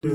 Hey,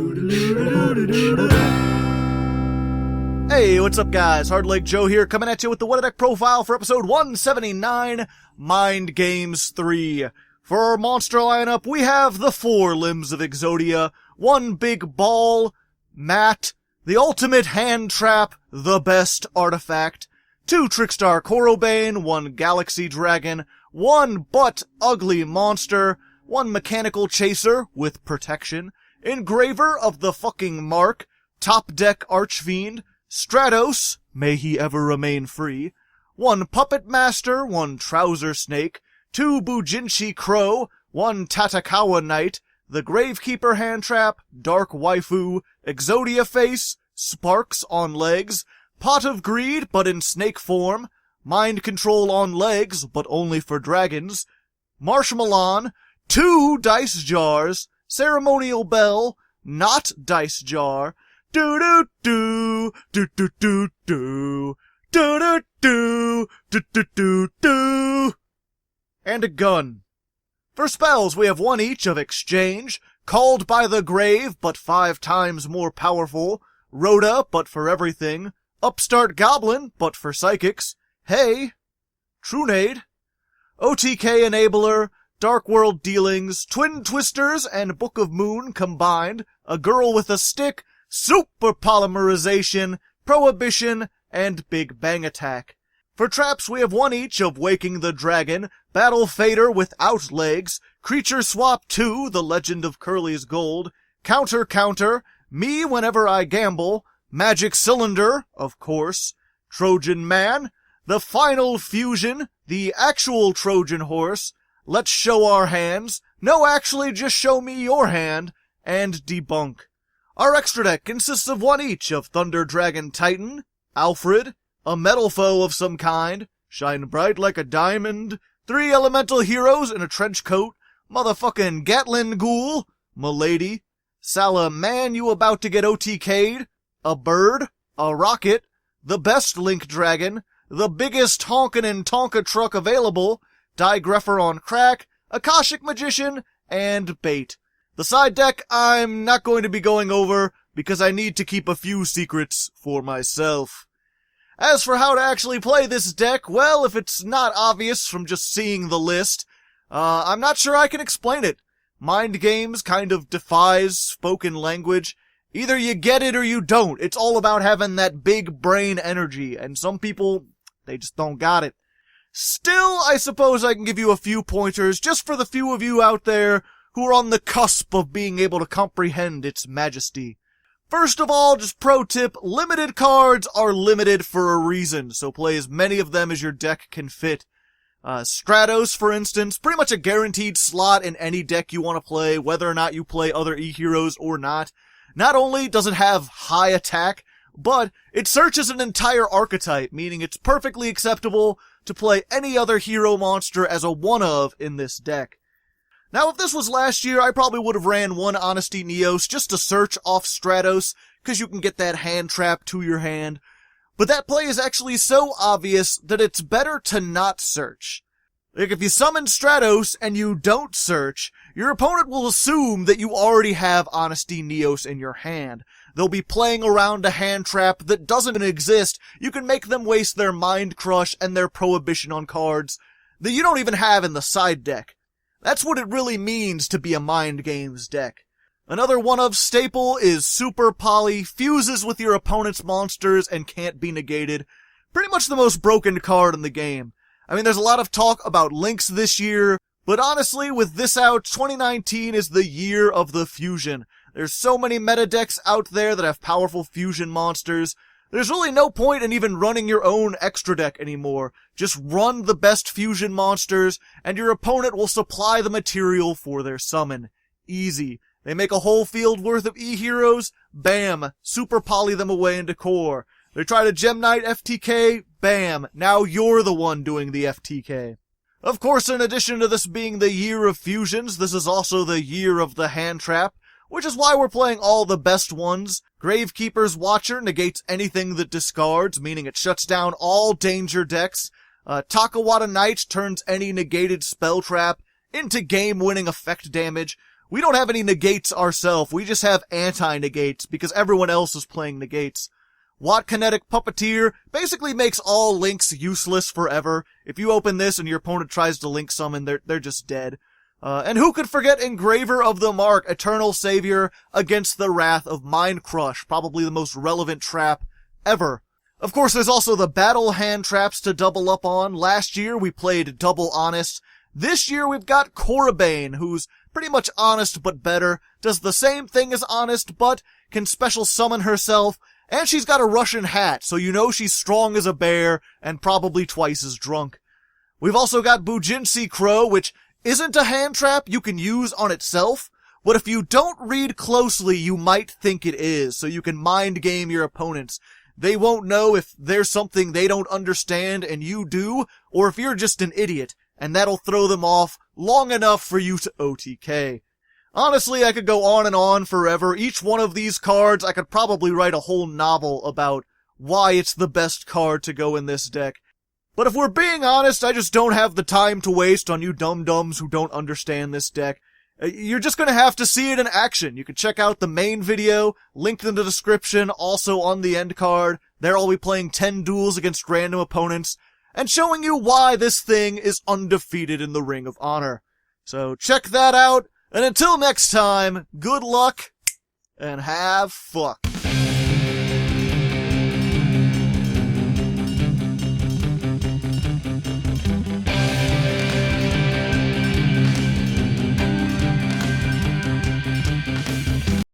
what's up guys? Hardleg Joe here, coming at you with the What a Deck profile for episode 179, Mind Games 3. For our monster lineup, we have the 4 limbs of Exodia, 1 big ball, Matt, the ultimate hand trap, the best artifact, 2 Trickstar Korobane, 1 Galaxy Dragon, 1 butt ugly monster, 1 mechanical chaser with protection, engraver of the fucking mark, top deck archfiend, Stratos, may he ever remain free, 1 puppet master, 1 trouser snake, 2 Bujinshi crow, 1 Tatakawa knight, the gravekeeper hand trap, dark waifu, Exodia face, sparks on legs, pot of greed but in snake form, mind control on legs but only for dragons, marshmallow, 2 dice jars, ceremonial bell, not dice jar, do-do-do, do-do-do-do, do-do-do, do-do-do-do, and a gun. For spells, we have 1 each of Exchange, Called by the Grave, but 5 times more powerful, Rhoda, but for everything, Upstart Goblin, but for psychics, Hey, Trunade, OTK Enabler, Dark World Dealings, Twin Twisters, and Book of Moon combined, A Girl with a Stick, Super Polymerization, Prohibition, and Big Bang Attack. For traps, we have 1 each of Waking the Dragon, Battle Fader without legs, Creature Swap 2, The Legend of Curlie's Gold, Counter Counter, Me Whenever I Gamble, Magic Cylinder, of course, Trojan Man, The Final Fusion, The Actual Trojan Horse, Let's Show Our Hands, No Actually Just Show Me Your Hand, and Debunk. Our extra deck consists of 1 each of Thunder Dragon Titan, Alfred, a metal foe of some kind, shine bright like a diamond, 3 elemental heroes in a trench coat, motherfucking Gatlin Ghoul, Milady, Sala man you about to get OTK'd, a bird, a rocket, the best Link Dragon, the biggest honkin' and Tonka truck available, Digrepher on crack, Akashic Magician, and Bait. The side deck I'm not going to be going over because I need to keep a few secrets for myself. As for how to actually play this deck, well, if it's not obvious from just seeing the list, I'm not sure I can explain it. Mind Games kind of defies spoken language. Either you get it or you don't. It's all about having that big brain energy, and some people, they just don't got it. Still, I suppose I can give you a few pointers just for the few of you out there who are on the cusp of being able to comprehend its majesty. First of all, just pro tip, limited cards are limited for a reason, so play as many of them as your deck can fit. Stratos, for instance, pretty much a guaranteed slot in any deck you want to play, whether or not you play other E-heroes or not. Not only does it have high attack, but it searches an entire archetype, meaning it's perfectly acceptable to play any other hero monster as a one-of in this deck. Now, if this was last year, I probably would have ran 1 Honesty Neos just to search off Stratos, because you can get that hand trap to your hand. But that play is actually so obvious that it's better to not search. Like, if you summon Stratos and you don't search, your opponent will assume that you already have Honesty Neos in your hand. They'll be playing around a hand trap that doesn't exist. You can make them waste their Mind Crush and their Prohibition on cards that you don't even have in the side deck. That's what it really means to be a Mind Games deck. Another one-of staple is Super Poly, fuses with your opponent's monsters and can't be negated. Pretty much the most broken card in the game. I mean, there's a lot of talk about links this year, but honestly, with this out, 2019 is the year of the fusion. There's so many meta decks out there that have powerful fusion monsters. There's really no point in even running your own extra deck anymore. Just run the best fusion monsters, and your opponent will supply the material for their summon. Easy. They make a whole field worth of E-heroes, bam, super poly them away into core. They try to Gem Knight FTK, bam, now you're the one doing the FTK. Of course, in addition to this being the year of fusions, this is also the year of the hand trap, which is why we're playing all the best ones. Gravekeeper's Watcher negates anything that discards, meaning it shuts down all danger decks. Takawata Knight turns any negated spell trap into game-winning effect damage. we don't have any negates ourselves. We just have anti-negates because everyone else is playing negates. Watt Kinetic Puppeteer basically makes all links useless forever. If you open this and your opponent tries to link summon, they're just dead. And who could forget Engraver of the Mark, Eternal Savior against the Wrath of Mind Crush, probably the most relevant trap ever. Of course, there's also the Battle Hand Traps to double up on. Last year, we played Double Honest. This year, we've got Korribane, who's pretty much honest but better, does the same thing as honest, but can special summon herself, and she's got a Russian hat, so you know she's strong as a bear, and probably twice as drunk. We've also got Bujinsi Crow, which isn't a hand trap you can use on itself, but if you don't read closely, you might think it is, so you can mind game your opponents. They won't know if there's something they don't understand and you do, or if you're just an idiot, and that'll throw them off long enough for you to OTK. Honestly, I could go on and on forever. Each one of these cards, I could probably write a whole novel about why it's the best card to go in this deck. But if we're being honest, I just don't have the time to waste on you dum-dums who don't understand this deck. You're just gonna have to see it in action. You can check out the main video, linked in the description, also on the end card. There I'll be playing 10 duels against random opponents, and showing you why this thing is undefeated in the Ring of Honor. So check that out. And until next time, good luck, and have fuck.